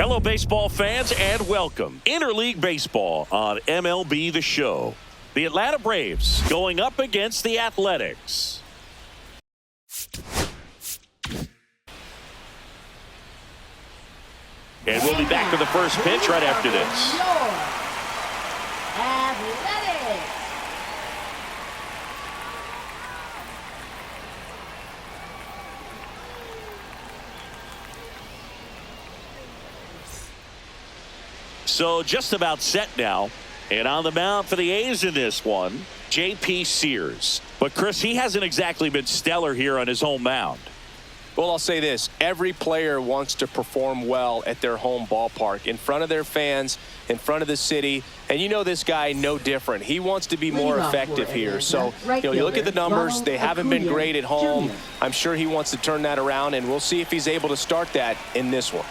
Hello, baseball fans, and welcome. Interleague Baseball on MLB The Show. The Atlanta Braves going up against the Athletics. And we'll be back to the first pitch right after this. Athletics. So just about set now. And on the mound for the A's in this one, J.P. Sears. But Chris, he hasn't exactly been stellar here on his home mound. Well, I'll say this. Every player wants to perform well at their home ballpark, in front of their fans, in front of the city. And you know this guy no different. He wants to be more effective here. So, you look at the numbers. They haven't been great at home. I'm sure he wants to turn that around, and we'll see if he's able to start that in this one.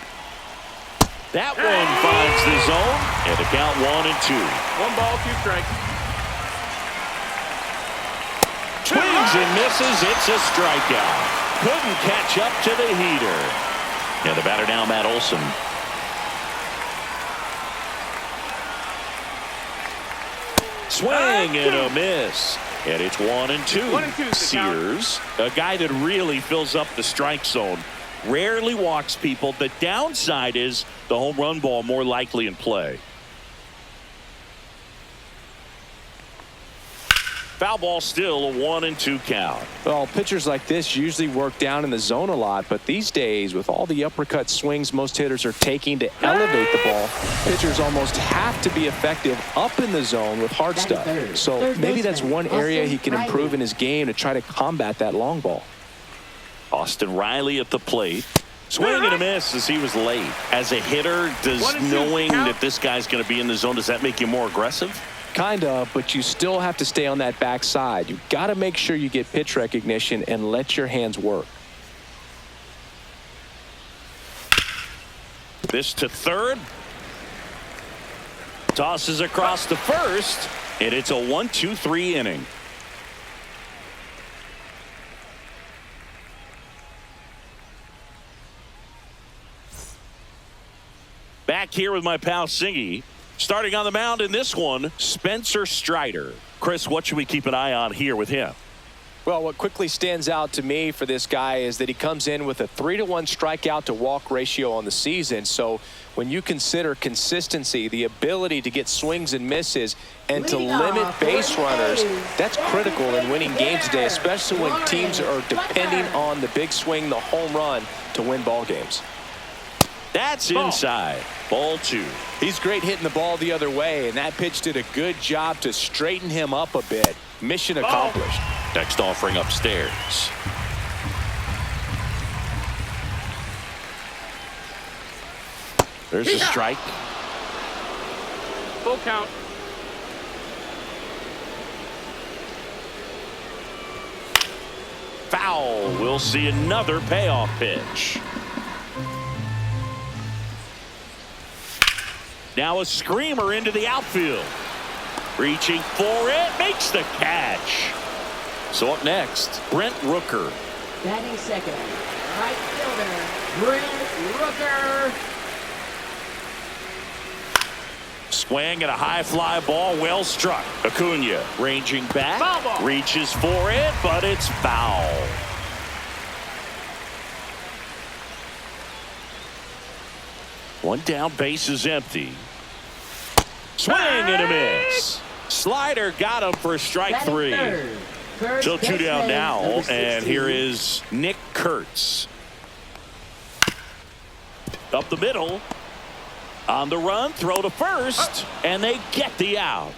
That one finds the zone, and the count 1-2. 1 ball, 2 strikes. Swings and misses. It's a strikeout. Couldn't catch up to the heater. And the batter now, Matt Olson. Swing and a miss. And it's 1-2. Sears, a guy that really fills up the strike zone. Rarely walks people. The downside is the home run ball more likely in play. Foul ball, still a 1-2 count. Well, pitchers like this usually work down in the zone a lot, but these days, with all the uppercut swings most hitters are taking to elevate the ball, pitchers almost have to be effective up in the zone with hard stuff. So maybe that's one area he can improve in his game to try to combat that long ball. Austin Riley at the plate. Swing and a miss as he was late. As a hitter, does knowing that this guy's going to be in the zone, does that make you more aggressive? Kind of, but you still have to stay on that backside. You've got to make sure you get pitch recognition and let your hands work. This to third. Tosses across to first, and it's a 1-2-3 inning. Back here with my pal Singy. Starting on the mound in this one, Spencer Strider. Chris, what should we keep an eye on here with him? Well, what quickly stands out to me for this guy is that he comes in with a 3-to-1 strikeout to walk ratio on the season. So when you consider consistency, the ability to get swings and misses and to limit base runners, that's critical in winning games today, especially when teams are depending on the big swing, the home run, to win ball games. That's inside. Ball 2. He's great hitting the ball the other way, and that pitch did a good job to straighten him up a bit. Mission accomplished. Next offering upstairs. There's a strike. Full count. Foul. We'll see another payoff pitch. Now a screamer into the outfield. Reaching for it. Makes the catch. So up next, Brent Rooker. Batting second, right fielder, Brent Rooker. Swing and a high fly ball, well struck. Acuna ranging back, reaches for it, but it's foul. One down, base is empty. Swing and a miss. Slider got him for strike 3. Still 2 down now, and here is Nick Kurtz. Up the middle. On the run, throw to first, and they get the out.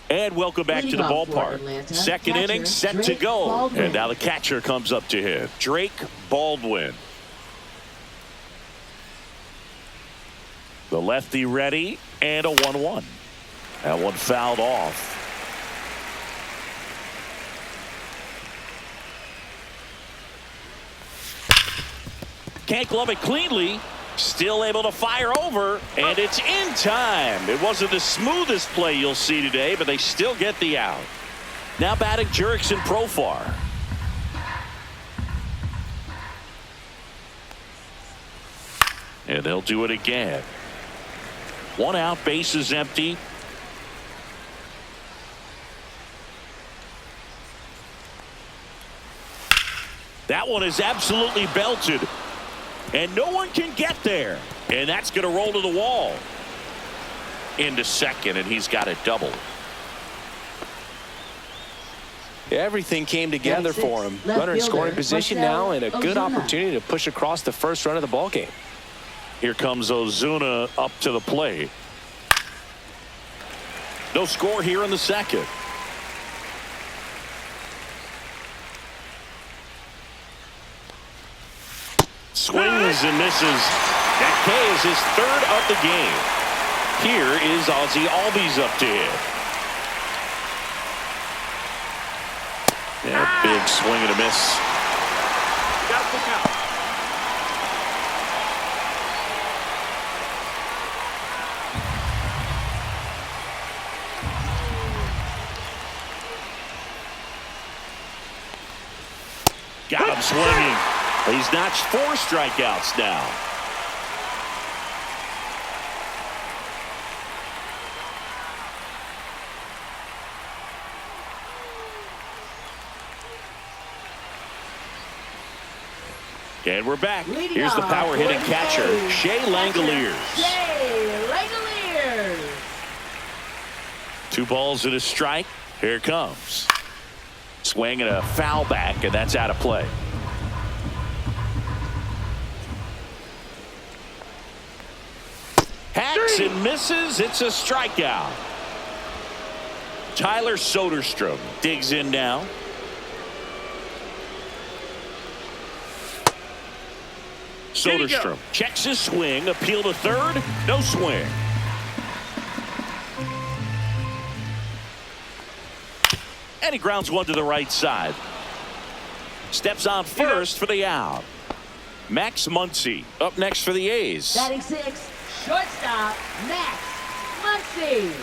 And welcome back to the ballpark. Second inning set to go. And now the catcher comes up to him, Drake Baldwin. The lefty ready, and a 1-1. That one fouled off. Can't glove it cleanly. Still able to fire over, and it's in time. It wasn't the smoothest play you'll see today, but they still get the out. Now batting Jurickson Profar. And they'll do it again. 1 out, bases empty. That one is absolutely belted. And no one can get there. And that's going to roll to the wall. Into second, and he's got it double. Everything came together for him. Runner in scoring position now, and a good opportunity to push across the first run of the ball game. Here comes Ozuna up to the plate. No score here in the second. Swings and misses. That K is his 3rd of the game. Here is Ozzy Albies up to hit. Yeah, big swing and a miss. Got the count. Got him swinging. He's notched 4 strikeouts now. And we're back. Here's the power hitting catcher, Shea Langoliers. Shea Langoliers. 2 balls and a strike. Here it comes. Swing and a foul back, and that's out of play. Hacks and misses. It's a strikeout. Tyler Soderstrom digs in now. Soderstrom checks his swing. Appeal to third. No swing. And he grounds one to the right side. Steps on first for the out. Max Muncy up next for the A's. Batting 6, shortstop, Max Muncy.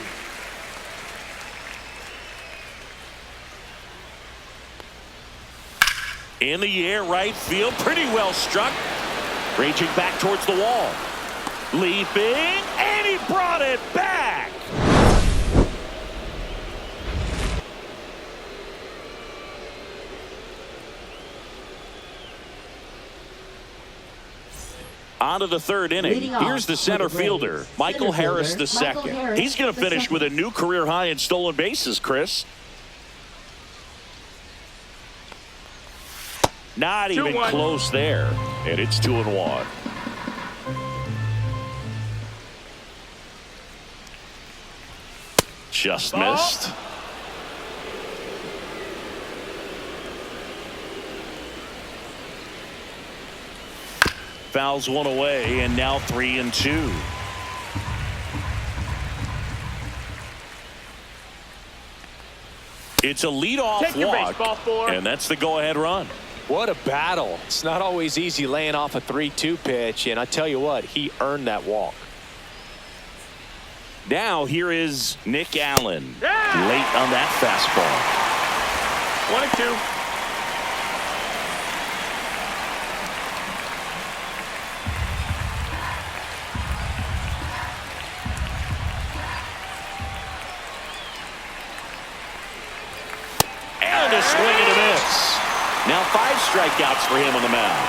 In the air, right field. Pretty well struck. Raging back towards the wall. Leaping, and he brought it back. On to the 3rd inning. Here's the center fielder, Michael Harris II. He's going to finish with a new career high in stolen bases, Chris. Not even close there. And it's 2-1. Just missed. Fouls one away, and now 3-2. It's a leadoff walk, and that's the go-ahead run. What a battle. It's not always easy laying off a 3-2 pitch, and I tell you what, he earned that walk. Now here is Nick Allen. Late on that fastball. 1-2. And a swing and a miss. Now 5 strikeouts for him on the mound.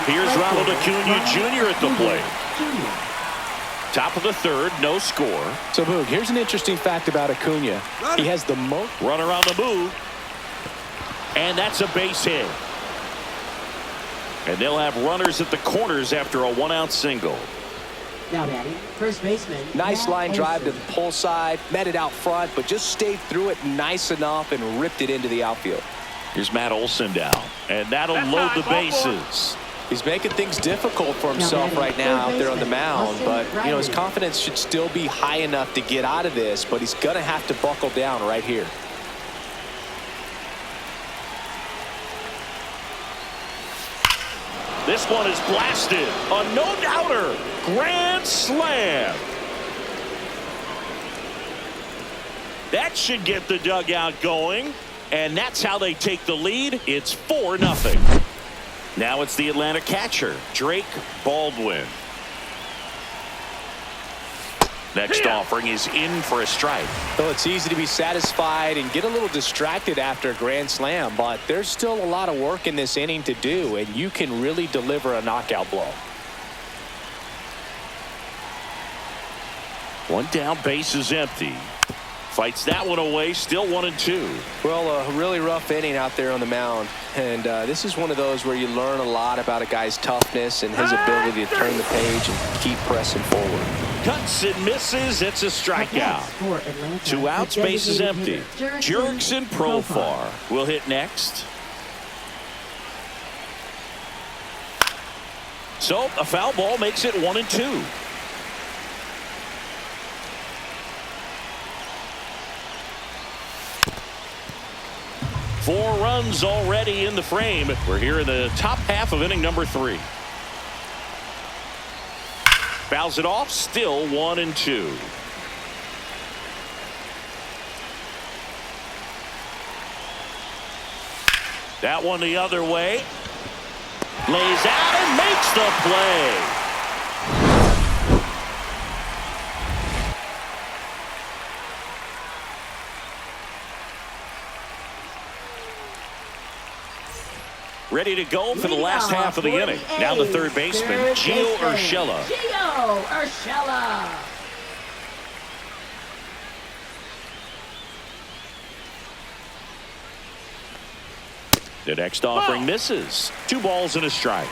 Here's Ronald Acuna Jr. at the plate. Top of the 3rd, no score. So, Boog, here's an interesting fact about Acuna. He has the most run around the move. And that's a base hit. And they'll have runners at the corners after a 1-out single. Now batting, first baseman. Nice line drive to the pull side, met it out front, but just stayed through it nice enough and ripped it into the outfield. Here's Matt Olson down, and that'll load the bases. He's making things difficult for himself right now out there on the mound, but you know his confidence should still be high enough to get out of this, but he's going to have to buckle down right here. This one is blasted. A no-doubter. Grand slam. That should get the dugout going. And that's how they take the lead. It's 4-0. Now it's the Atlanta catcher, Drake Baldwin. Next offering is in for a strike. Well, it's easy to be satisfied and get a little distracted after a grand slam, but there's still a lot of work in this inning to do, and you can really deliver a knockout blow. One down, base is empty. Fights that one away, still 1-2. Well, a really rough inning out there on the mound, and this is one of those where you learn a lot about a guy's toughness and his ability to turn the page and keep pressing forward. Cuts and misses. It's a strikeout. 2 outs, base is empty. Jurickson Profar will hit next. So a foul ball makes it 1-2. Four runs already in the frame. We're here in the top half of inning number 3. Fouls it off, still 1-2. That one the other way. Lays out and makes the play. Ready to go for the last half of the inning. Now the third baseman, Gio Urshela. Gio Urshela. The next offering misses. 2 balls and a strike.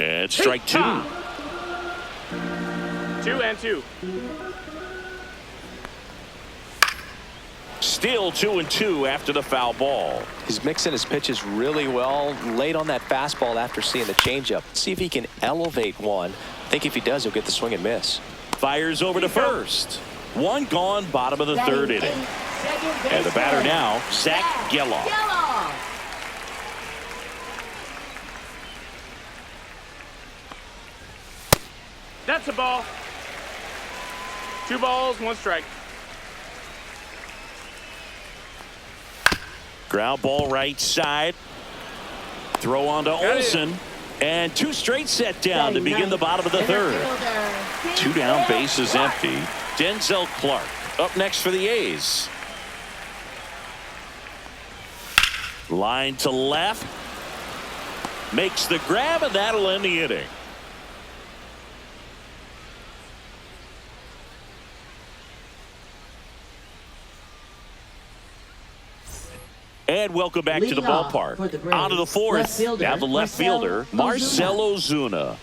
And strike 2. 2-2. Still 2-2 after the foul ball. He's mixing his pitches really well. Late on that fastball after seeing the changeup. See if he can elevate one. I think if he does, he'll get the swing and miss. Fires over to first. 1 gone, bottom of the 3rd inning. And the batter now, Zach Geloff. That's a ball. 2 balls, 1 strike. Ground ball right side. Throw on to Olsen. And 2 straight set down to begin the bottom of the 3rd. 2 down, base is empty. Denzel Clark up next for the A's. Line to left. Makes the grab, and that'll end the inning. And welcome back to the ballpark. On to the 4th. Now the left fielder, Marcell Ozuna.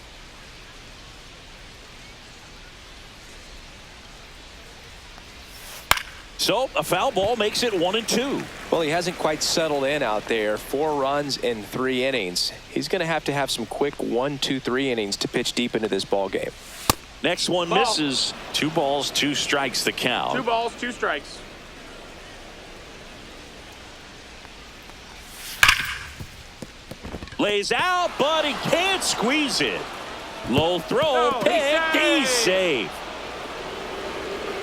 So a foul ball makes it 1-2. Well, he hasn't quite settled in out there. 4 runs in 3 innings. He's going to have some quick 1, 2, 3 innings to pitch deep into this ball game. Next one misses. 2 balls, 2 strikes the count. 2 balls, 2 strikes. Lays out, but he can't squeeze it. Low throw, picked, he's safe.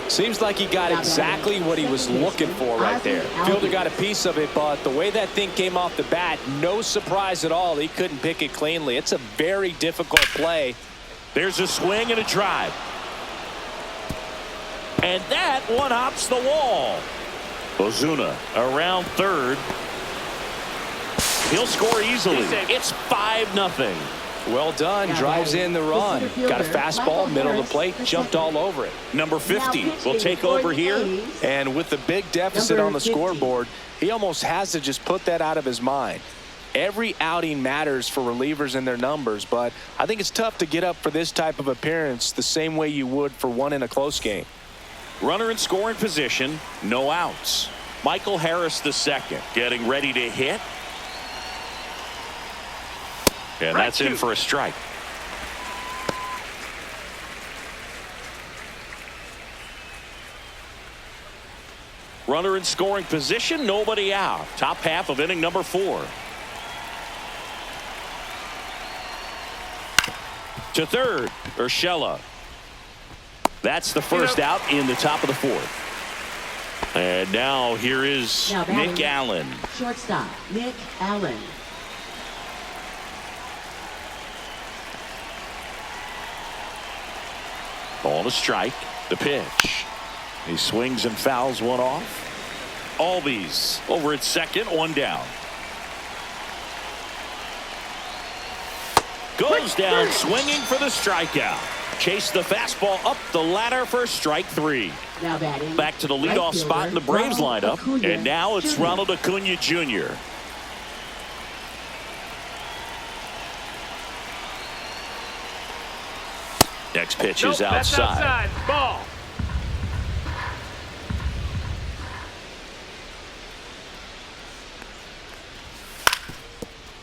Seems like he got exactly what he was looking for right there. Fielder got a piece of it, but the way that thing came off the bat, no surprise at all. He couldn't pick it cleanly. It's a very difficult play. There's a swing and a drive. And that one hops the wall. Ozuna around 3rd. He'll score easily. It's 5-0. Well done. Drives in the run. Got a fastball, middle of the plate, jumped all over it. Number 50 will take over here. And with the big deficit on the scoreboard, he almost has to just put that out of his mind. Every outing matters for relievers and their numbers, but I think it's tough to get up for this type of appearance the same way you would for one in a close game. Runner in scoring position, no outs. Michael Harris II getting ready to hit. And that's in for a strike. Runner in scoring position, nobody out. Top half of inning number 4. To 3rd, Urshela. That's the first out in the top of the fourth. And now here is Nick Allen. Shortstop, Nick Allen. Ball to strike. The pitch. He swings and fouls one off. Albies over at second, one down. Goes down swinging for the strikeout. Chase the fastball up the ladder for strike three. Now batting. Back to the leadoff spot in the Braves lineup. And now it's Ronald Acuna Jr. Next pitch is outside. That's outside. Ball.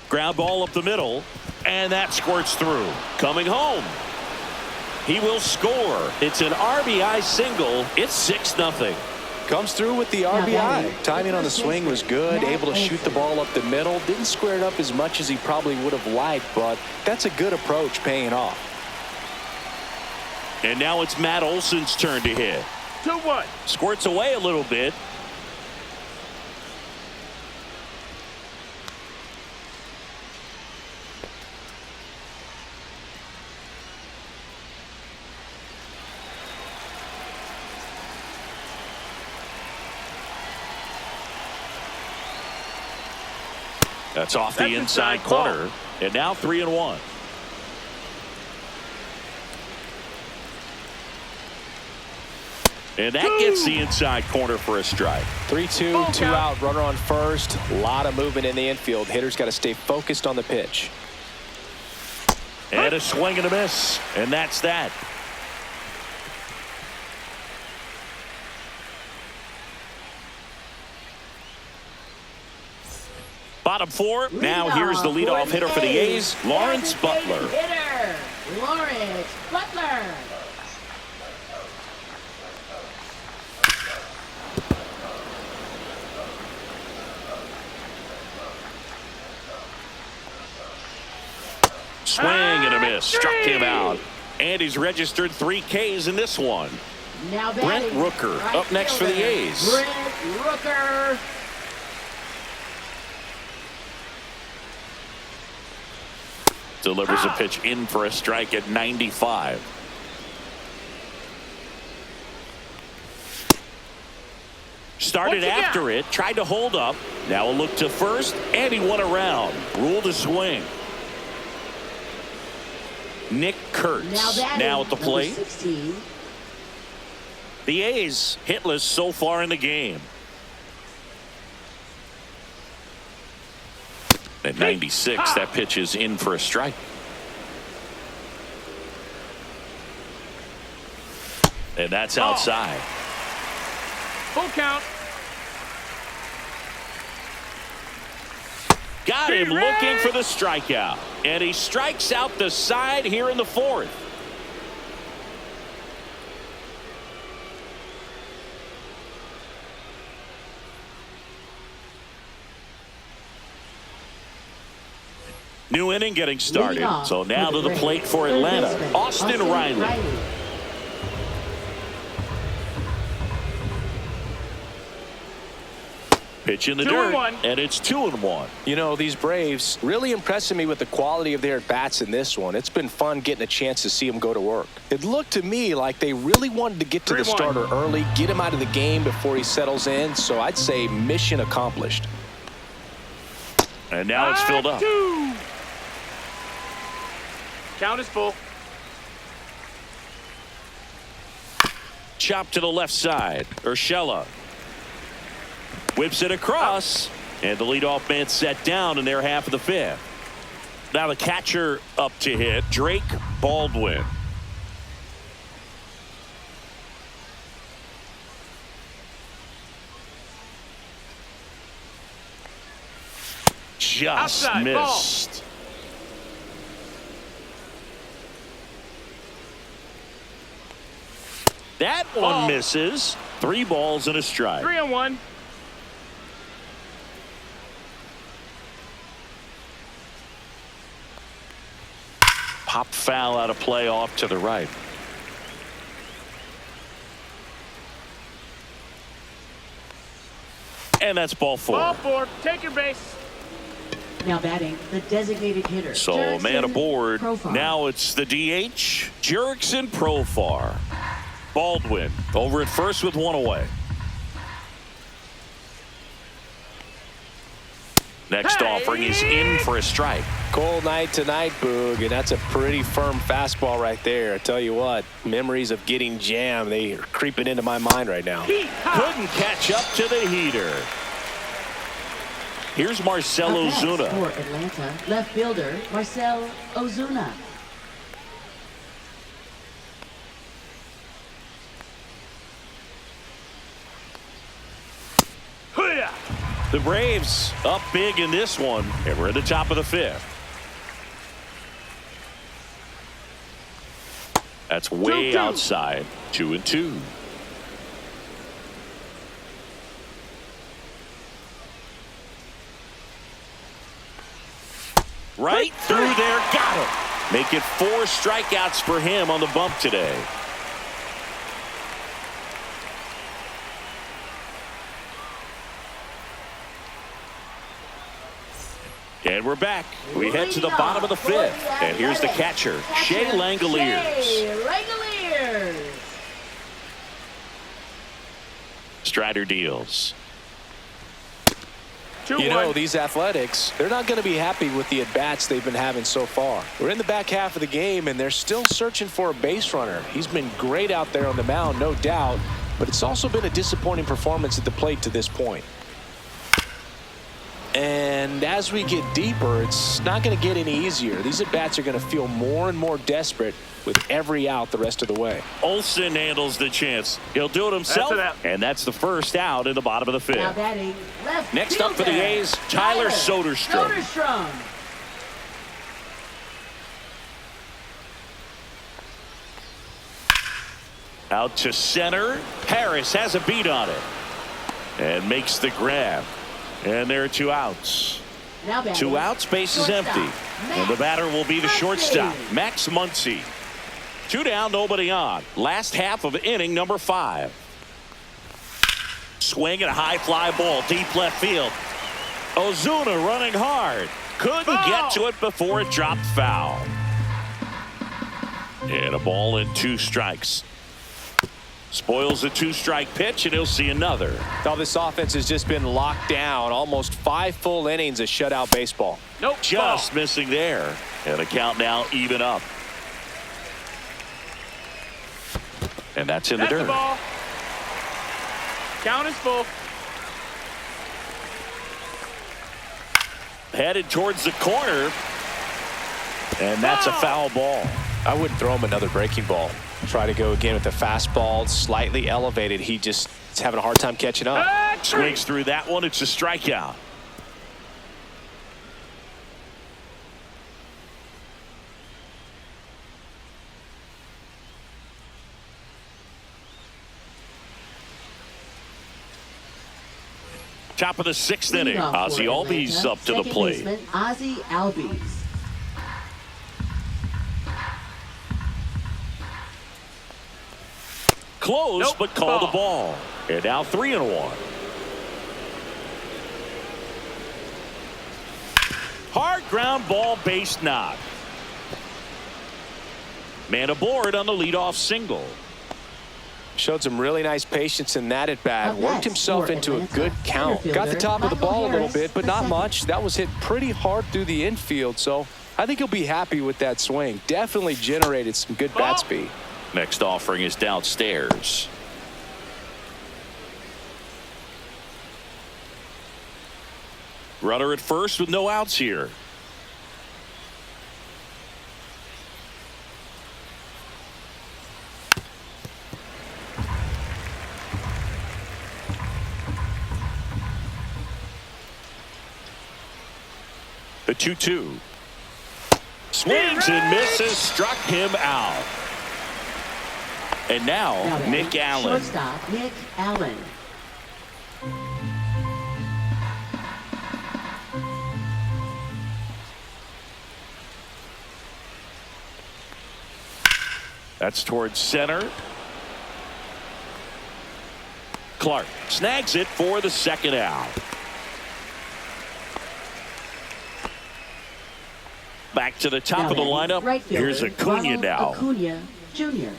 Ground ball up the middle, and that squirts through. Coming home. He will score. It's an RBI single. It's 6-0. Comes through with the RBI. Timing on the swing was good. Able to shoot the ball up the middle. Didn't square it up as much as he probably would have liked, but that's a good approach paying off. And now it's Matt Olson's turn to hit. 2-1. Squirts away a little bit. That's off the inside corner. And now 3-1. And that gets the inside corner for a strike. 3-2, 2 out, runner on first. A lot of movement in the infield. Hitter's got to stay focused on the pitch. And a swing and a miss. And that's that. Bottom four. Now here's the leadoff hitter for the A's, Lawrence Butler. Hitter, Lawrence Butler. Swing and a miss. Struck him out. And he's registered 3 Ks in this one. Now Brent batting, Rooker right up next for the fielder, A's. Brent Rooker. Delivers a pitch in for a strike at 95. Started after it, tried to hold up. Now a look to first, and he won around. Ruled a swing. Nick Kurtz now at the plate. 16. The A's hitless so far in the game. At 96, that pitch is in for a strike. And that's outside. Full count. Got him looking for the strikeout. And he strikes out the side here in the fourth. New inning getting started. So now to the plate for Atlanta, Austin Riley. Pitch in the dirt, and it's 2-1. You know, these Braves really impressing me with the quality of their at-bats in this one. It's been fun getting a chance to see them go to work. It looked to me like they really wanted to get to the starter early, get him out of the game before he settles in. So I'd say mission accomplished. And now it's filled up. Count is full. Chop to the left side. Urshela whips it across, and the leadoff man set down in their half of the fifth. Now the catcher up to hit, Drake Baldwin. Just outside, missed. Ball. That one misses. 3 balls and a strike. 3-1. Pop foul out of play off to the right. And that's ball 4. Ball 4. Take your base. Now batting, the designated hitter. So Jurickson man aboard. Profar. Now it's the DH, Jurickson Profar. Baldwin over at first with 1 away. Next offering is in for a strike. Cold night tonight, Boog, and that's a pretty firm fastball right there. I tell you what, memories of getting jammed, they are creeping into my mind right now. Couldn't catch up to the heater. Here's Marcell Up next Ozuna. for Atlanta, left fielder Marcell Ozuna. The Braves up big in this one, and we're at the top of the 5th. That's way 2-2. outside. 2-2. Right through there, got him. Make it 4 strikeouts for him on the bump today. And we're back. We head to the bottom of the 5th. And here's the catcher, Shea Langoliers. Shea Langoliers. Strider deals. You know, these Athletics, they're not going to be happy with the at-bats they've been having so far. We're in the back half of the game, and they're still searching for a base runner. He's been great out there on the mound, no doubt, but it's also been a disappointing performance at the plate to this point. And as we get deeper, it's not going to get any easier. These at-bats are going to feel more and more desperate with every out the rest of the way. Olsen handles the chance. He'll do it himself. And that's the first out in the bottom of the 5th. Now batting, left Next up for the fielder, A's, Tyler Soderstrom. Soderstrom. Out to center. Harris has a beat on it. And makes the grab. And there are 2 outs. Now batting, 2 outs, base is shortstop, empty. And the batter will be the Muncy. shortstop, Max Muncy. 2 down, nobody on. Last half of inning number 5. Swing and a high fly ball, deep left field. Ozuna running hard. Couldn't get to it before it dropped foul. And a ball and 2 strikes. Spoils a 2-strike pitch, and he'll see another. Now this offense has just been locked down. Almost 5 full innings of shutout baseball. Nope. Just missing there. And the count now even up. And that's in the dirt. The ball. Count is full. Headed towards the corner. And that's a foul ball. I wouldn't throw him another breaking ball. Try to go again with the fastball, slightly elevated. He just is having a hard time catching up. Swings through that one. It's a strikeout. Top of the 6th inning. Ozzy Albies up to the plate. Ozzy Albies. Close, but call the ball. And now 3-1. Hard ground ball, base knock. Man aboard on the leadoff single. Showed some really nice patience in that at bat. Up Worked next himself for into a Atlanta, good count. center Got the top of the fielder, ball a little Michael bit, but Harris, not the much. That was hit pretty hard through the infield, so I think he'll be happy with that swing. Definitely generated some good bat speed. Next offering is downstairs. Runner at first with no outs here. The 2-2. Swings and misses, struck him out. And now Nick Allen. Shortstop, Nick Allen. That's towards center. Clark snags it for the second out. Back to the top of the lineup. Right fielder, Here's Acuna Ronald now. Acuna Jr.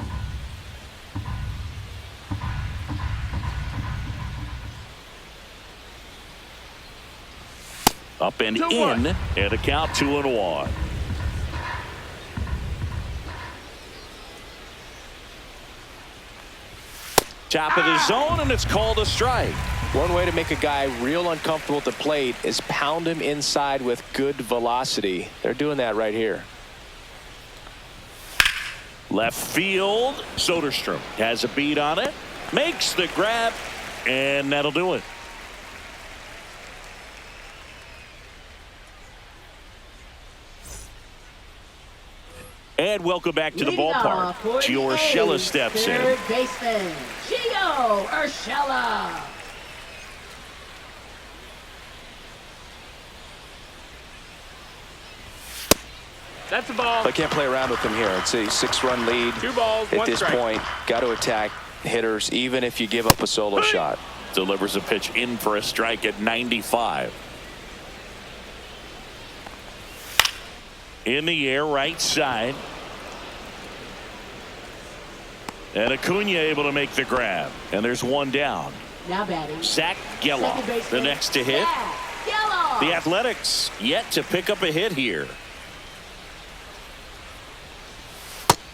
Up and 2-1. in, and a count 2-1. Top of the zone, and it's called a strike. One way to make a guy real uncomfortable at the plate is pound him inside with good velocity. They're doing that right here. Left field, Soderstrom has a beat on it, makes the grab, and that'll do it. And welcome back to the Leading ballpark. off for the Gio A's, Urshela steps in. third baseman, Gio Urshela. That's a ball. I can't play around with him here. It's a 6-run lead. 2 balls, At 1 this strike. point, got to attack hitters even if you give up a solo shot. Delivers a pitch in for a strike at 95. In the air, right side. And Acuna able to make the grab. And there's one down. Now batting, Zach second Geloff, baseman, the next to hit. Zach Geloff. The Athletics yet to pick up a hit here.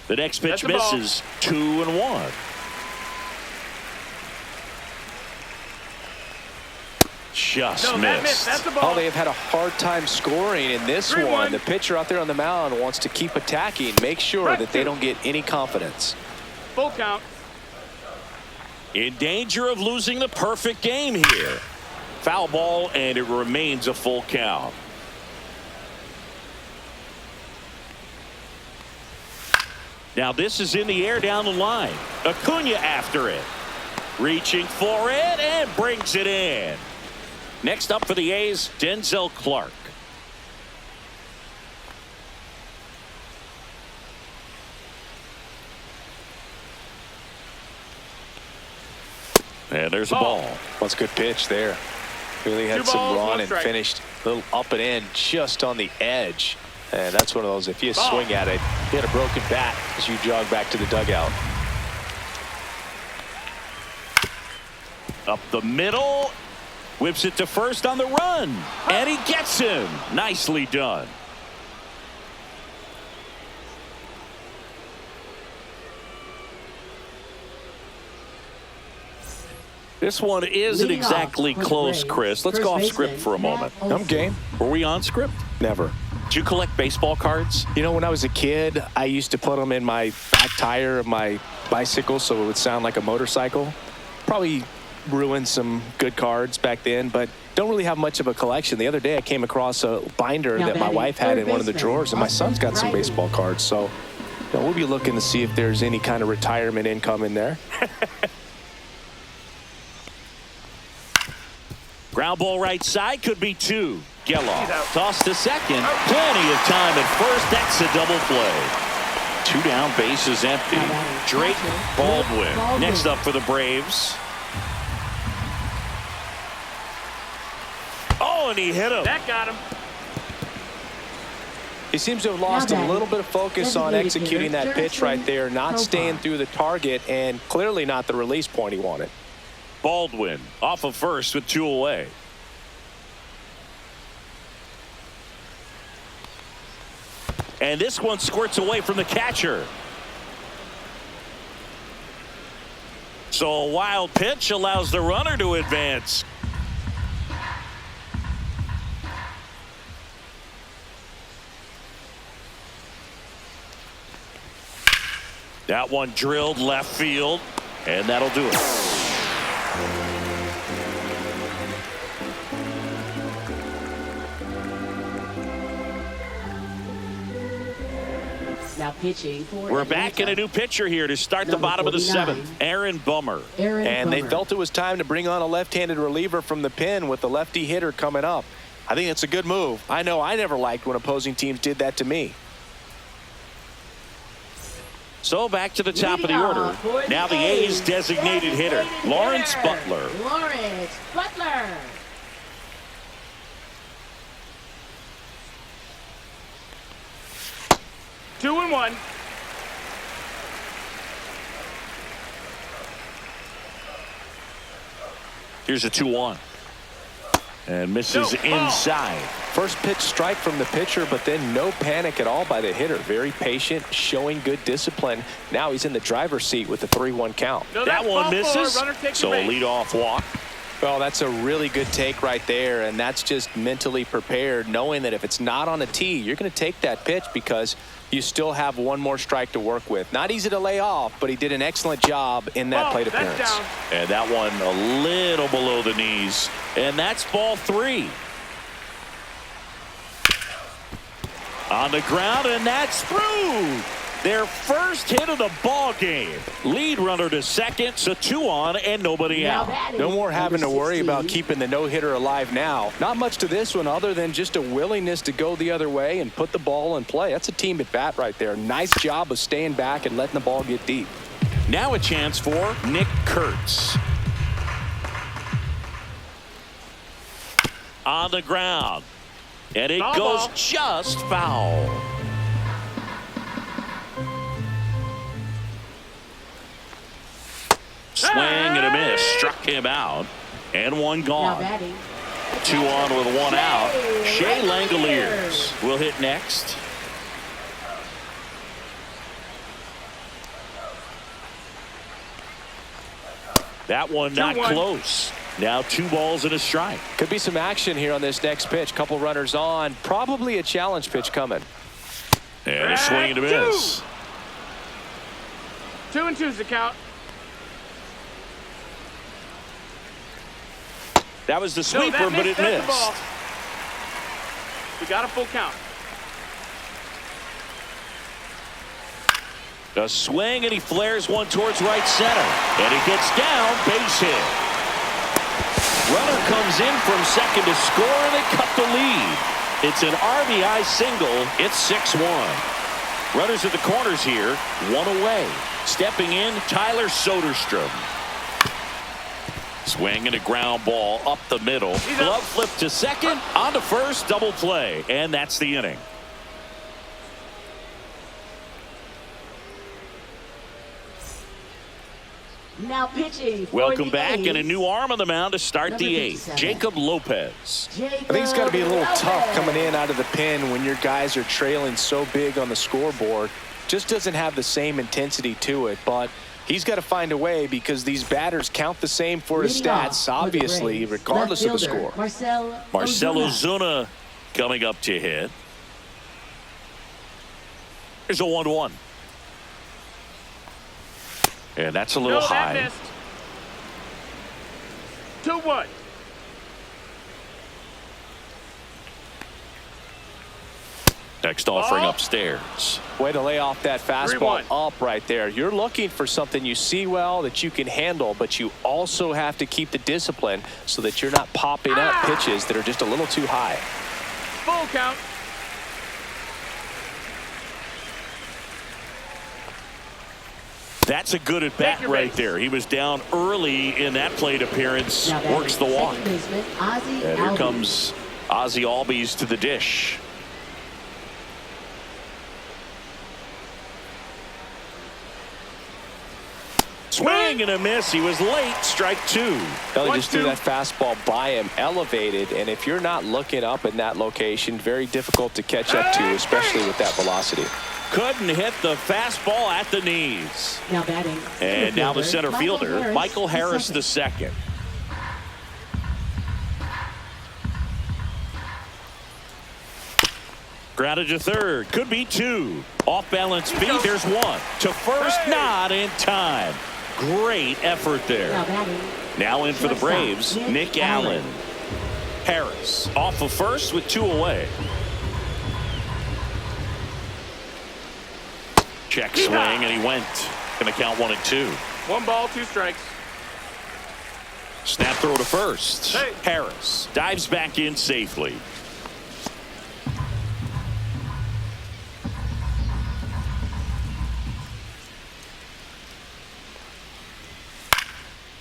The next pitch That's a ball. misses. 2-1. Just No, that missed. missed. That's a ball. Oh, they have had a hard time scoring in this 3-1. one. The pitcher out there on the mound wants to keep attacking, make sure Strike that they 2. don't get any confidence. Full count. In danger of losing the perfect game here. Foul ball, and it remains a full count. Now this is in the air down the line. Acuna after it. Reaching for it and brings it in. Next up for the A's, Denzel Clark. And there's a ball. What's a good pitch there. Really had 2 some balls, run 1 and strike. finished a little up and in just on the edge. And that's one of those, if you Ball. swing at it, you hit a broken bat as you jog back to the dugout. Up the middle. Whips it to first on the run. And he gets him. Nicely done. This one isn't Leading off exactly for the close, Braves, Chris. Let's first go off baseman, script for a Matt moment. Olson. I'm game. Were we on script? Never. Did you collect baseball cards? You know, when I was a kid, I used to put them in my back tire of my bicycle so it would sound like a motorcycle. Probably ruined some good cards back then, but don't really have much of a collection. The other day I came across a binder Now that my batting, wife had third in one of the baseman, drawers, and my Austin son's got some Riley. baseball cards. So we'll be looking to see if there's any kind of retirement income in there. Ground ball right side, could be 2. He's out. Geloff toss to second. Plenty of time at first. That's a double play. 2 down, bases empty. Now batting, Drake catcher, Baldwin. Baldwin. Next up for the Braves. Oh, and he hit him. That got him. He seems to have lost a batting, little bit of focus on designated executing hitter, that pitch right there, not Profile. staying through the target, and clearly not the release point he wanted. Baldwin off of first with 2 away. And this one squirts away from the catcher. So a wild pitch allows the runner to advance. That one drilled left field, and that'll do it. Now pitching for We're back in a new pitcher here to start the Number bottom of the 49. 7th. Aaron Bummer. Aaron And they Bummer. felt it was time to bring on a left-handed reliever from the pen with the lefty hitter coming up. I think it's a good move. I know I never liked when opposing teams did that to me. So back to the top of the Leading order. off for the Now the A's designated hitter, Lawrence Butler. Lawrence Butler. Two and one. Here's a 2-1. And misses inside. First pitch strike from the pitcher, but then no panic at all by the hitter. Very patient, showing good discipline. Now he's in the driver's seat with the 3-1 count. No, That one misses. So a lead. leadoff walk. Well, that's a really good take right there, and that's just mentally prepared, knowing that if it's not on a tee, you're going to take that pitch because you still have one more strike to work with. Not easy to lay off, but he did an excellent job in that plate appearance. Down. And that one a little below the knees. And that's ball 3. On the ground, and that's through. Their first hit of the ball game. Lead runner to second, so 2 on and nobody out. No more having to worry about keeping the no-hitter alive now. Not much to this one other than just a willingness to go the other way and put the ball in play. That's a team at bat right there. Nice job of staying back and letting the ball get deep. Now a chance for Nick Kurtz. On the ground. And it goes just foul. Swing and a miss. Struck him out. And one Now gone. batting. 2 on with 1 out. Shea Langoliers will hit next. That one not 2-1. close. Now 2 balls and a strike. Could be some action here on this next pitch. Couple runners on. Probably a challenge pitch coming. And a swing and a miss. 2-2's the count. That was the sweeper, but it That's the missed. ball. We got a full count. A swing, and he flares one towards right center. And it gets down, base hit. Runner comes in from second to score, and they cut the lead. It's an RBI single. It's 6-1. Runners at the corners here, 1 away. Stepping in, Tyler Soderstrom. Swing and a ground ball up the middle. Glove flip to second, on to first, double play. And that's the inning. Now pitching. For Welcome the back, A's. and a new arm on the mound to start Number the 8th. 57. Jacob Lopez. I think it's got to be a little tough coming in out of the pen when your guys are trailing so big on the scoreboard. Just doesn't have the same intensity to it, but he's got to find a way because these batters count the same for his Leading off stats, for the obviously, Braves, regardless of the left fielder, score. Marcell Ozuna. Ozuna coming up to hit. Here's a 1-1. And that's a little That high. missed. 2-1. Next offering Oh. upstairs. Way to lay off that fastball 3-1. up right there. You're looking for something you see well that you can handle, but you also have to keep the discipline so that you're not popping up pitches that are just a little too high. Full count. That's a good at bat your right base. there. He was down early in that plate appearance. Now batting Works the walk. second baseman, Ozzie And here Albies. comes Ozzie Albies to the dish. Swing and a miss. He was late. Strike 2. Belly 1-2. just threw that fastball by him, elevated, and if you're not looking up in that location, very difficult to catch up to, especially with that velocity. Couldn't hit the fastball at the knees. Now batting. And now the center Michael fielder, Michael Harris the the second. Grounded to third. Could be 2. Off balance feet. There's 1. To first, not in time. Great effort Now there. batting. Now in for the Shortstop, Braves, Nick Allen. Harris off of first with 2 away. Check swing, and he went. Going to count 1 and 2. 1 ball, 2 strikes. Snap throw to first. Hey. Harris dives back in safely.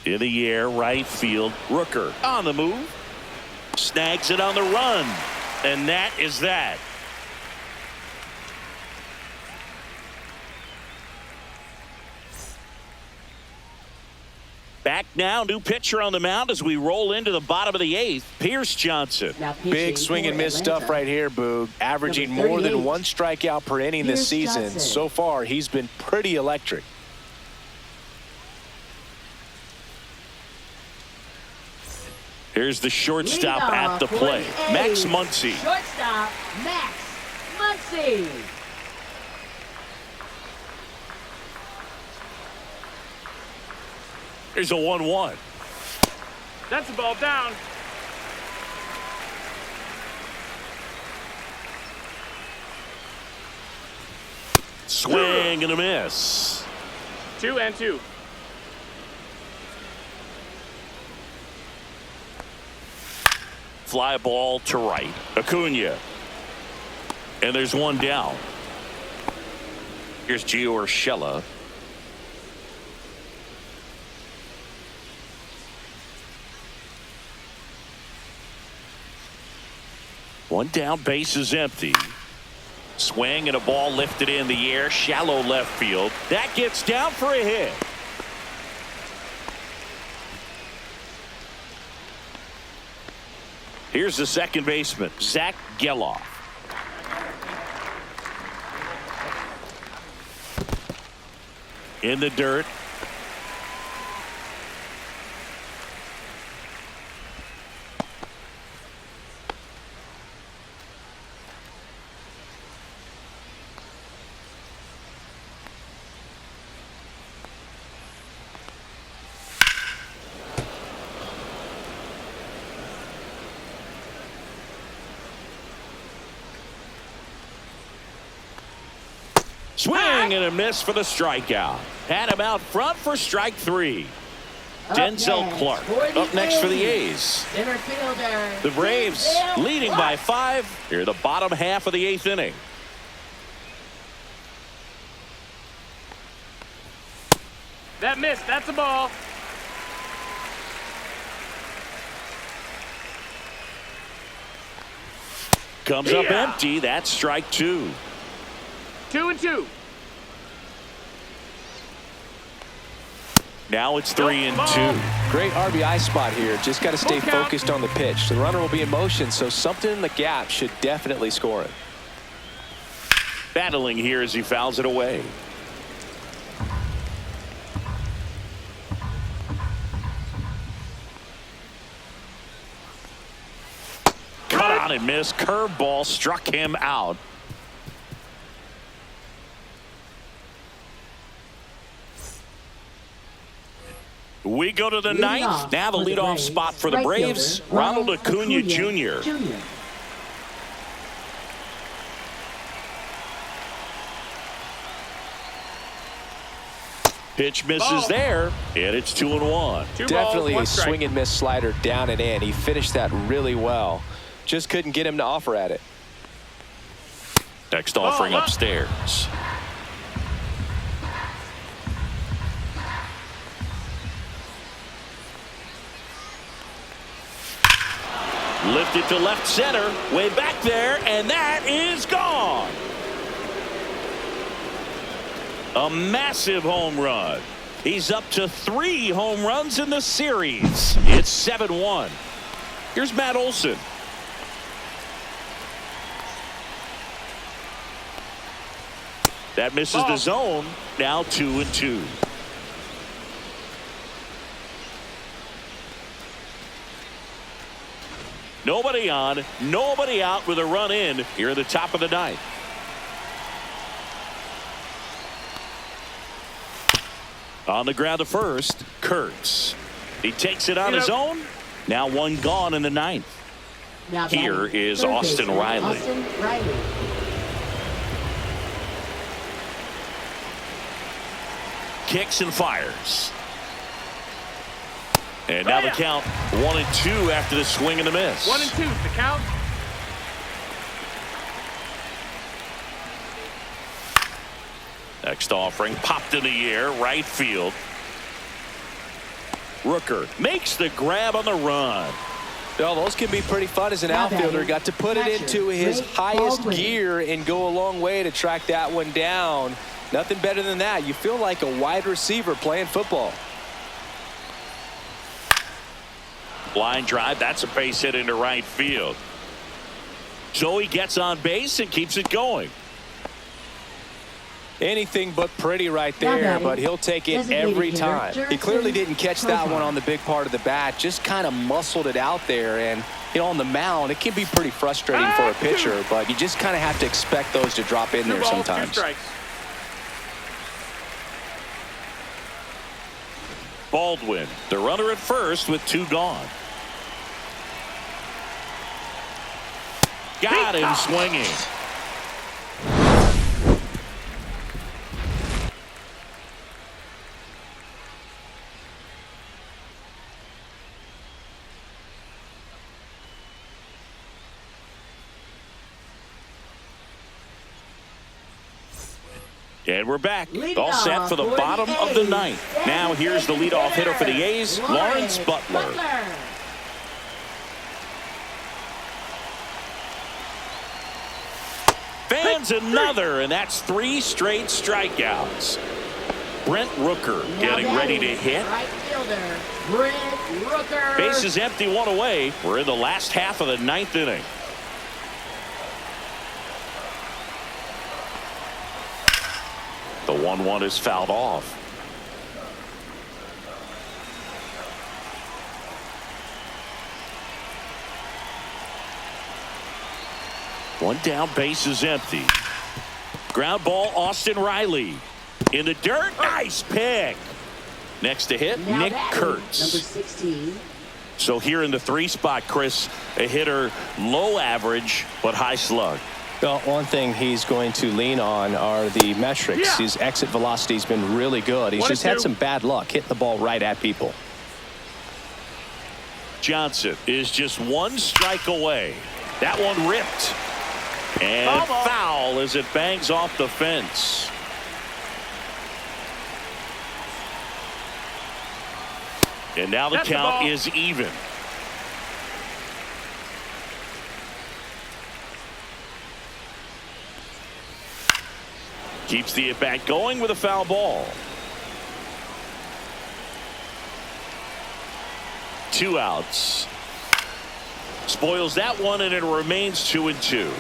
In the air, right field. Rooker on the move. Snags it on the run. And that is that. Back now, new pitcher on the mound as we roll into the bottom of the 8th. Pierce Johnson. Big swing and miss stuff right here, Boog. Averaging more than 1 strikeout per inning this season. So far, he's been pretty electric. Here's the shortstop at the plate. Max Muncy. Shortstop, Max Muncy. Here's a 1-1. That's a ball down. Swing and a miss. 2-2. Fly ball to right. Acuna. And there's one down. Here's Gio Urshela. One down, base is empty. Swing and a ball lifted in the air, shallow left field. That gets down for a hit. Here's the second baseman, Zach Geloff. In the dirt. Swing and a miss for the strikeout. Had him out front for strike 3. Denzel Clark up next for the A's. Center fielder. The Braves leading by 5 here, the bottom half of the 8th inning. That missed. That's a ball. Comes up empty. That's strike 2. 2-2. Now it's 3-2. Great RBI spot here. Just got to stay focused on the pitch. The runner will be in motion, so something in the gap should definitely score it. Battling here as he fouls it away. Cut on and missed. Curveball struck him out. We go to the 9th. Now the leadoff spot for the Braves, Ronald Acuna Jr. Pitch misses there, and it's 2-1. Definitely a swing and miss slider down and in. He finished that really well. Just couldn't get him to offer at it. Next offering upstairs. Lifted to left center, way back there, and that is gone. A massive home run. He's up to 3 home runs in the series. It's 7-1. Here's Matt Olson. That misses the zone. Now 2-2. Nobody on, nobody out with a run in here at the top of the 9th. On the ground to first, Kurtz. He takes it on his own. Now 1 gone in the 9th. Here is Austin Riley. Kicks and fires. And now the count 1-2 after the swing and the miss. 1-2 the count. Next offering popped in the air, right field. Rooker makes the grab on the run. Well, those can be pretty fun as an outfielder. Got to put it into his highest gear and go a long way to track that one down. Nothing better than that. You feel like a wide receiver playing football. Line drive. That's a base hit into right field. So he gets on base and keeps it going. Anything but pretty right there, but he'll take it every time. He clearly didn't catch that one on the big part of the bat, just kind of muscled it out there. And, you know, on the mound, it can be pretty frustrating for a pitcher, but you just kind of have to expect those to drop in there sometimes. Baldwin, the runner at first with 2 gone. Got him swinging. And we're back. All set for the bottom of the 9th. Now here's the leadoff hitter for the A's, Lawrence Butler. Fans another, and that's 3 straight strikeouts. Brent Rooker getting ready to hit. Right fielder, Brent Rooker. Base is empty, 1 away. We're in the last half of the 9th inning. The 1-1 is fouled off. One down, base is empty. Ground ball, Austin Riley. In the dirt, nice pick. Next to hit, Now Nick batting, Kurtz. number 16. So here in the 3 spot, Chris, a hitter low average but high slug. Well, one thing he's going to lean on are the metrics. His exit velocity has been really good. He's just had some bad luck hitting the ball right at people. Johnson is just 1 strike away. That one ripped. And foul as it bangs off the fence. And now the count is even. Keeps the at-bat going with a foul ball. 2 outs. Spoils that one, and it remains 2-2.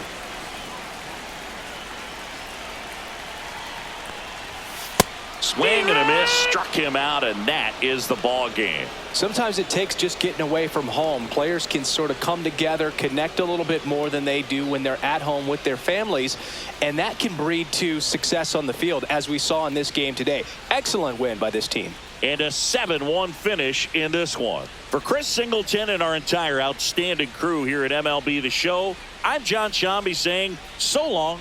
Swing and a miss, struck him out, and that is the ball game. Sometimes it takes just getting away from home. Players can sort of come together, connect a little bit more than they do when they're at home with their families, and that can breed to success on the field, as we saw in this game today. Excellent win by this team. And a 7-1 finish in this one. For Chris Singleton and our entire outstanding crew here at MLB The Show, I'm John Shambi saying so long.